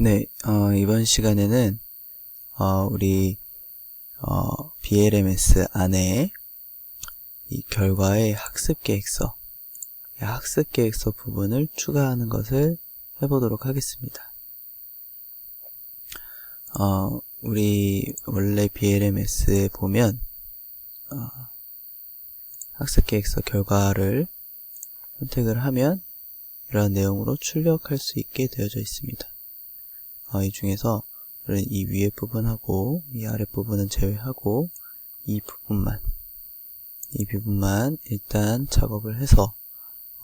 네, 이번 시간에는 우리 BLMS 안에 이 결과의 학습계획서, 학습계획서 부분을 추가하는 것을 해보도록 하겠습니다. 우리 원래 BLMS에 보면 학습계획서 결과를 선택을 하면 이러한 내용으로 출력할 수 있게 되어져 있습니다. 이 중에서 이 위에 부분하고 이 아래 부분은 제외하고 이 부분만 일단 작업을 해서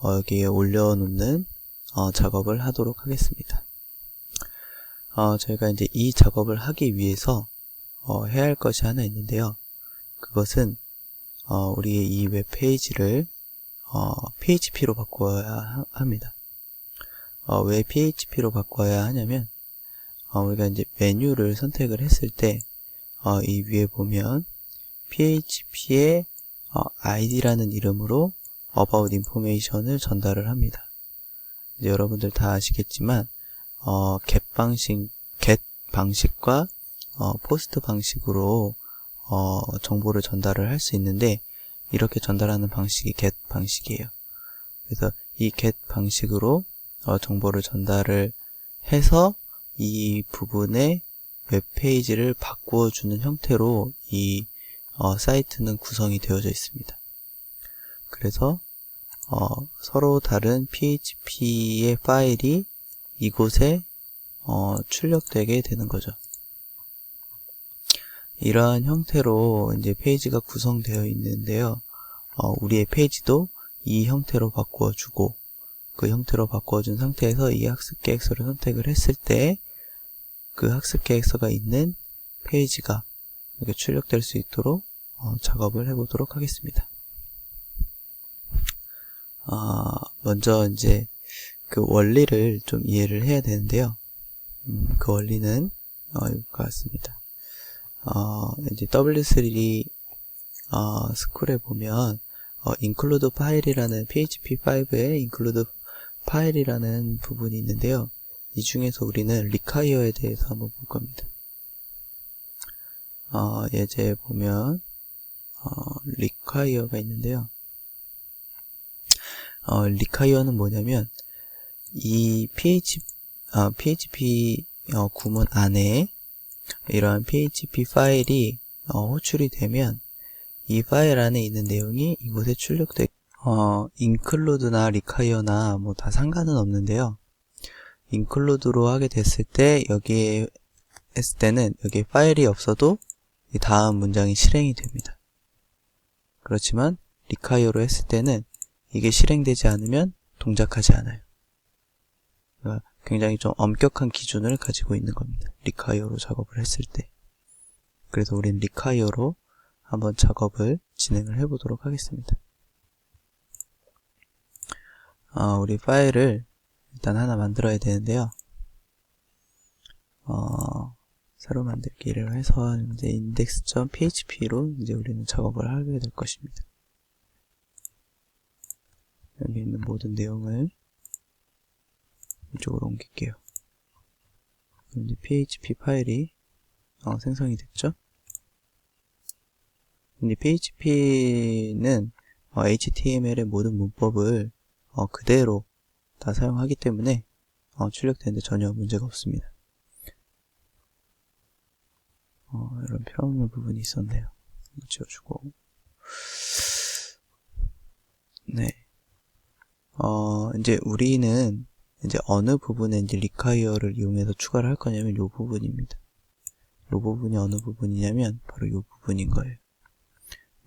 여기에 올려놓는 작업을 하도록 하겠습니다. 저희가 이제 이 작업을 하기 위해서 해야 할 것이 하나 있는데요. 그것은 우리의 이 웹페이지를 PHP로 바꿔야 합니다. 왜 PHP로 바꿔야 하냐면 우리가 이제 메뉴를 선택을 했을 때 이 위에 보면 PHP의 ID라는 이름으로 About Information을 전달을 합니다. 이제 여러분들 다 아시겠지만 get 방식과 post 방식으로 정보를 전달을 할 수 있는데, 이렇게 전달하는 방식이 get 방식이에요. 그래서 이 get 방식으로 정보를 전달을 해서 이 부분의 웹페이지를 바꾸어주는 형태로 이 사이트는 구성이 되어져 있습니다. 그래서 서로 다른 PHP의 파일이 이곳에 출력되게 되는 거죠. 이러한 형태로 이제 페이지가 구성되어 있는데요. 우리의 페이지도 이 형태로 바꾸어주고, 그 형태로 바꾸어준 상태에서 이 학습 계획서를 선택을 했을 때 그 학습 계획서가 있는 페이지가 이렇게 출력될 수 있도록 작업을 해보도록 하겠습니다. 먼저 이제 그 원리를 좀 이해를 해야 되는데요. 그 원리는 이것과 같습니다. 이제 W3 스쿨에 보면 include 파일이라는 PHP5의 include 파일이라는 부분이 있는데요. 이 중에서 우리는 require에 대해서 한번 볼 겁니다. 예제에 보면 require가 있는데요. require는 뭐냐면 이 PHP 구문 안에 이러한 PHP 파일이 호출이 되면 이 파일 안에 있는 내용이 이곳에 출력돼. include나 require나 뭐 다 상관은 없는데요. include로 하게 됐을 때, 여기에 했을 때는 여기에 파일이 없어도 이 다음 문장이 실행이 됩니다. 그렇지만 require로 했을 때는 이게 실행되지 않으면 동작하지 않아요. 그러니까 굉장히 좀 엄격한 기준을 가지고 있는 겁니다. require로 작업을 했을 때. 그래서 우린 require로 한번 작업을 진행을 해보도록 하겠습니다. 우리 파일을 일단 하나 만들어야 되는데요. 새로 만들기를 해서 이제 index.php로 이제 우리는 작업을 하게 될 것입니다. 여기 있는 모든 내용을 이쪽으로 옮길게요. 그럼 이제 php 파일이 생성이 됐죠? 이제 php는 HTML의 모든 문법을 그대로 다 사용하기 때문에 출력되는데 전혀 문제가 없습니다. 이런 필요 없는 부분이 있었네요. 지워주고. 네. 이제 우리는 이제 어느 부분에 이제 require를 이용해서 추가를 할 거냐면 이 부분입니다. 이 부분이 어느 부분이냐면 바로 이 부분인 거예요.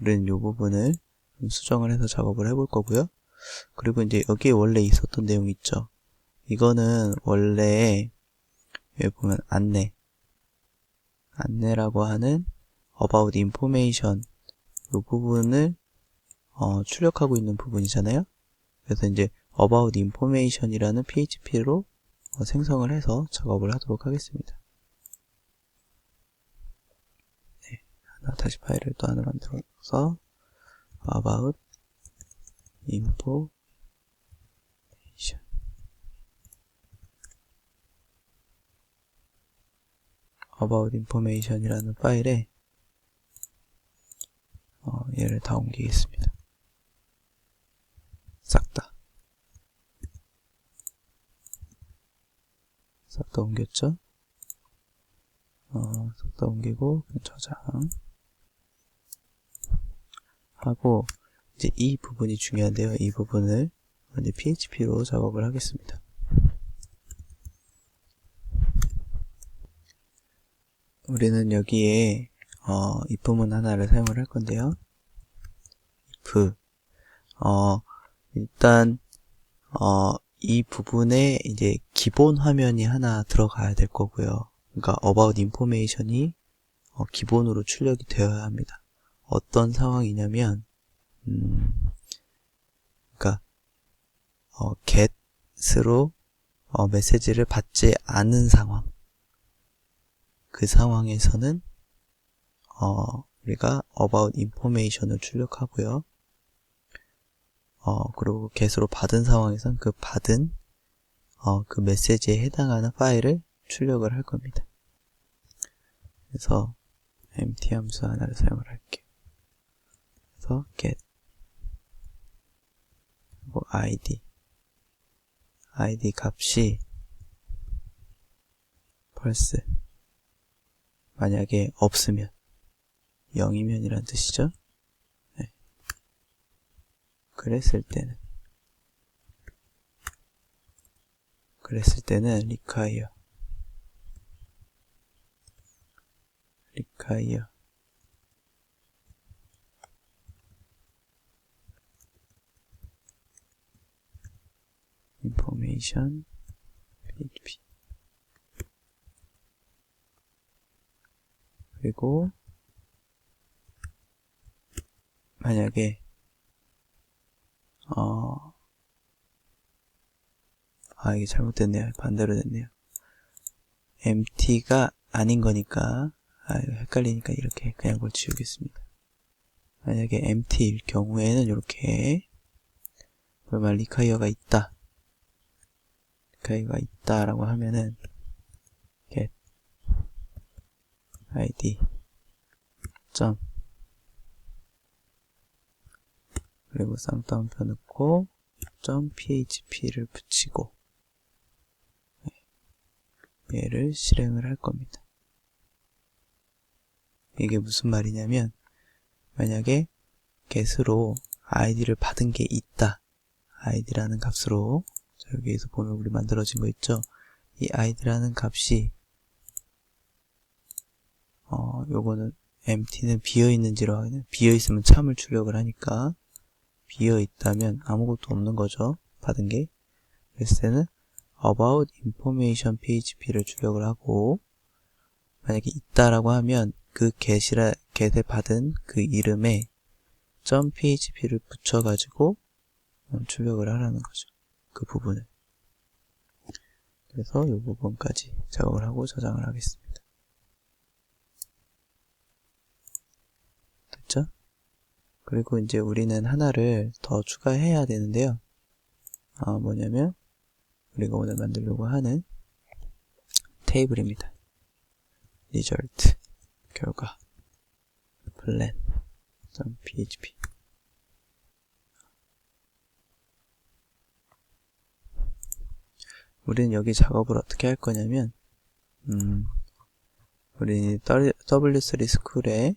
우리는 이 부분을 수정을 해서 작업을 해볼 거고요. 그리고 이제 여기에 원래 있었던 내용 있죠. 이거는 원래 여기 보면 안내라고 하는 about information 이 부분을 출력하고 있는 부분이잖아요. 그래서 이제 about information이라는 PHP로 생성을 해서 작업을 하도록 하겠습니다. 네, 다시 파일을 또 하나 만들어서 about information. about information이라는 파일에 얘를 다 옮기겠습니다. 싹 다 옮겼죠? 싹 다 옮기고 저장 하고, 이제 이 부분이 중요한데요. 이 부분을 이제 PHP로 작업을 하겠습니다. 우리는 여기에 if문 하나를 사용을 할 건데요. if 일단 이 부분에 이제 기본 화면이 하나 들어가야 될 거고요. 그러니까 about information이 기본으로 출력이 되어야 합니다. 어떤 상황이냐면 그러니까 get으로 메시지를 받지 않은 상황, 그 상황에서는 우리가 about information을 출력하고요. 그리고 get으로 받은 상황에서는 그 받은 그 메시지에 해당하는 파일을 출력을 할 겁니다. 그래서 empty 함수 하나를 사용을 할게요. 그래서 get 그리고 id 값이 false, 만약에 없으면 0이면 이란 뜻이죠. 네. 그랬을 때는 require information php 그리고 만약에 이게 잘못됐네요. 반대로 됐네요. empty가 아닌 거니까 이거 헷갈리니까 이렇게 그냥 그걸 지우겠습니다. 만약에 empty일 경우에는 이렇게 그러면 require가 있다라고 하면은 get id 점 그리고 쌍따옴표 넣고 .php를 붙이고 얘를 실행을 할 겁니다. 이게 무슨 말이냐면 만약에 get으로 id를 받은 게 있다, id라는 값으로, 자, 여기에서 보면 우리 만들어진 거 있죠? 이 id라는 값이 요거는 empty는 비어있는지로 확인해. 비어있으면 참을 출력을 하니까 비어있다면 아무것도 없는 거죠. 받은 게. 그랬을 때는 about information php를 출력을 하고, 만약에 있다라고 하면 그 get에 받은 그 이름에 .php를 붙여가지고 출력을 하라는 거죠. 그 부분을. 그래서 이 부분까지 작업을 하고 저장을 하겠습니다. 됐죠? 그리고 이제 우리는 하나를 더 추가해야 되는데요. 뭐냐면 우리가 오늘 만들려고 하는 테이블입니다. result 결과 plan.php 우리는 여기 작업을 어떻게 할 거냐면 우리 W3 스쿨에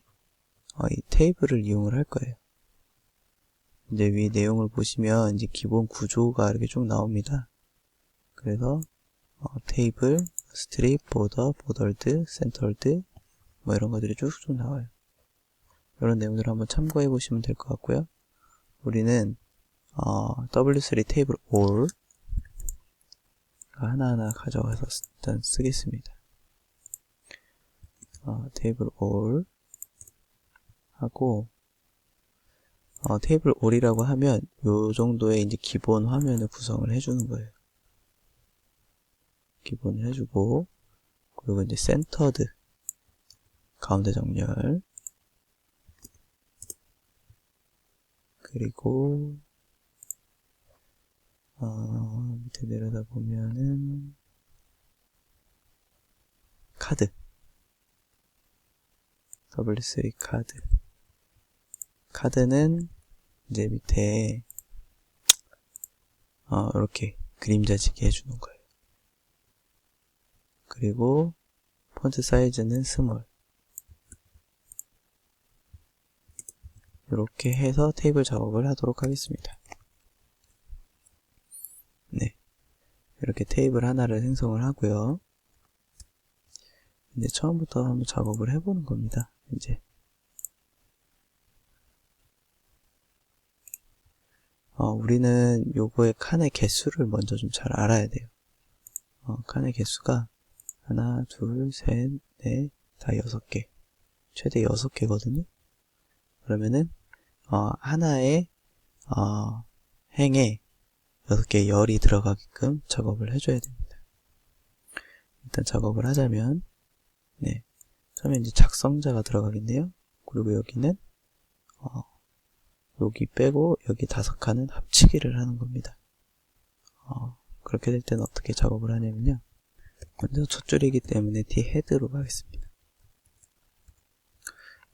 이 테이블을 이용을 할 거예요. 이제 위 내용을 보시면 이제 기본 구조가 이렇게 쭉 나옵니다. 그래서 테이블, 스트립, 보더, 보더드, 센터드 뭐 이런 것들이 쭉쭉 나와요. 이런 내용들을 한번 참고해 보시면 될 것 같고요. 우리는 W3 테이블 all 하나하나 가져가서 일단 쓰겠습니다. 테이블 all 하고 테이블 all이라고 하면 요 정도의 이제 기본 화면을 구성을 해주는 거예요. 기본을 해주고, 그리고 이제 센터드 가운데 정렬, 그리고 밑에 내려다 보면은 카드 W3 카드. 카드는 이제 밑에 이렇게 그림자지게 해주는 거예요. 그리고 폰트 사이즈는 스몰. 이렇게 해서 테이블 작업을 하도록 하겠습니다. 네, 이렇게 테이블 하나를 생성을 하고요. 이제 처음부터 한번 작업을 해보는 겁니다. 이제 우리는 요거의 칸의 개수를 먼저 좀 잘 알아야 돼요. 칸의 개수가 하나, 둘, 셋, 넷, 다 6개. 최대 6개거든요. 그러면은 하나의 행에 6개의 열이 들어가게끔 작업을 해줘야 됩니다. 일단 작업을 하자면, 네, 처음에 이제 작성자가 들어가겠네요. 그리고 여기는 여기 빼고 여기 5칸은 합치기를 하는 겁니다. 그렇게 될 때는 어떻게 작업을 하냐면요. 먼저 첫 줄이기 때문에 D 헤드로 가겠습니다.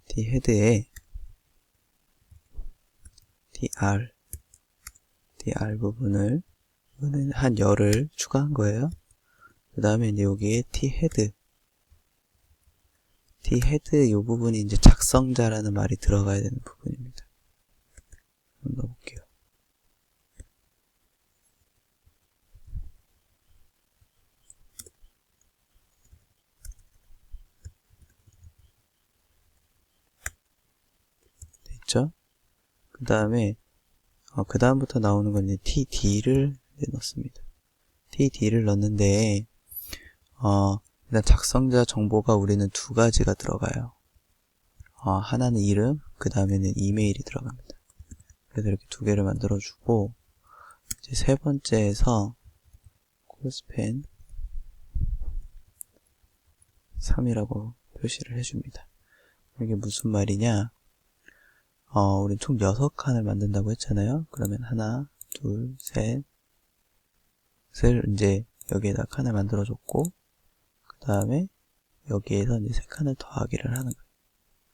D 헤드에 DR 부분을, 이거는 한 열을 추가한 거예요. 그 다음에 이제 여기에 T 헤드 이 부분이 이제 작성자라는 말이 들어가야 되는 부분입니다. 한번 넣어볼게요. 됐죠? 그 다음에 그 다음부터 나오는 건 이제 TD를 넣습니다. TD를 넣는데 일단 작성자 정보가 우리는 2가지가 들어가요. 하나는 이름, 그 다음에는 이메일이 들어갑니다. 그래서 이렇게 2개를 만들어주고, 이제 세 번째에서 콜스펜 3이라고 표시를 해줍니다. 이게 무슨 말이냐? 우린 총 6칸을 만든다고 했잖아요. 그러면 하나, 둘, 셋을 이제 여기에다 칸을 만들어줬고, 그 다음에 여기에서 이제 3칸을 더하기를 하는 거예요.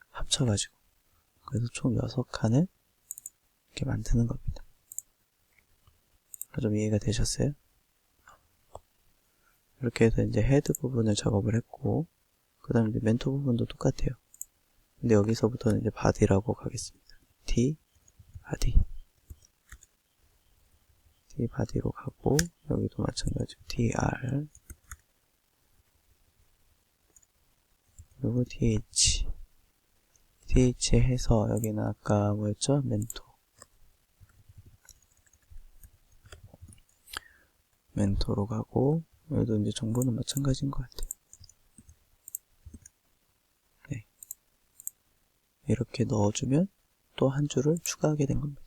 합쳐가지고. 그래서 총 6칸을 이렇게 만드는 겁니다. 좀 이해가 되셨어요? 이렇게 해서 이제 헤드 부분을 작업을 했고, 그 다음에 이제 멘토 부분도 똑같아요. 근데 여기서부터는 이제 바디라고 가겠습니다. T 바디로 가고, 여기도 마찬가지로 TR, 그리고 TH 해서 여기는 아까 뭐였죠? 멘토로 가고, 여기도 이제 정보는 마찬가지인 것 같아요. 네, 이렇게 넣어주면 또 한 줄을 추가하게 된 겁니다.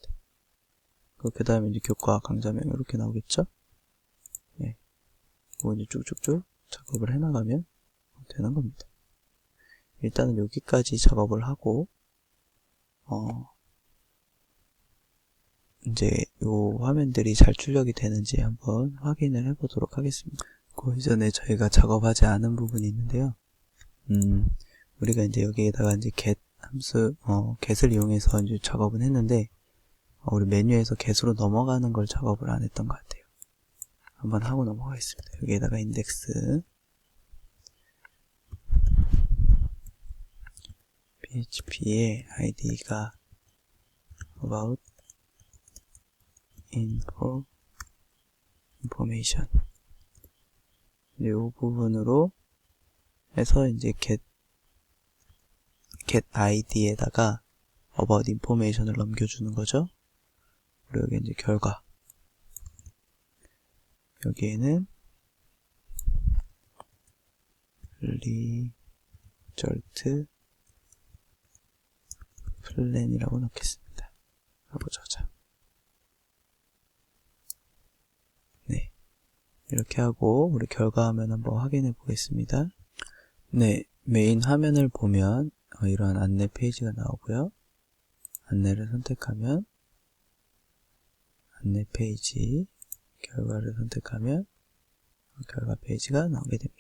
그 다음에 이제 교과 강좌명 이렇게 나오겠죠? 네, 이거 이제 쭉쭉쭉 작업을 해나가면 되는 겁니다. 일단은 여기까지 작업을 하고, 이제 요 화면들이 잘 출력이 되는지 한번 확인을 해 보도록 하겠습니다. 그 이전에 저희가 작업하지 않은 부분이 있는데요. 우리가 이제 여기에다가 이제 get 함수, get을 이용해서 이제 작업은 했는데, 우리 메뉴에서 get으로 넘어가는 걸 작업을 안 했던 것 같아요. 한번 하고 넘어가겠습니다. 여기에다가 인덱스, php의 id가 about information. 이 부분으로 해서 이제 get id에다가 about information을 넘겨주는 거죠. 그리고 여기 이제 결과. 여기에는 result plan이라고 넣겠습니다. 가보죠. 네, 이렇게 하고 우리 결과 화면 한번 확인해 보겠습니다. 네, 메인 화면을 보면 이런 안내 페이지가 나오고요. 안내를 선택하면 안내 페이지, 결과를 선택하면 결과 페이지가 나오게 됩니다.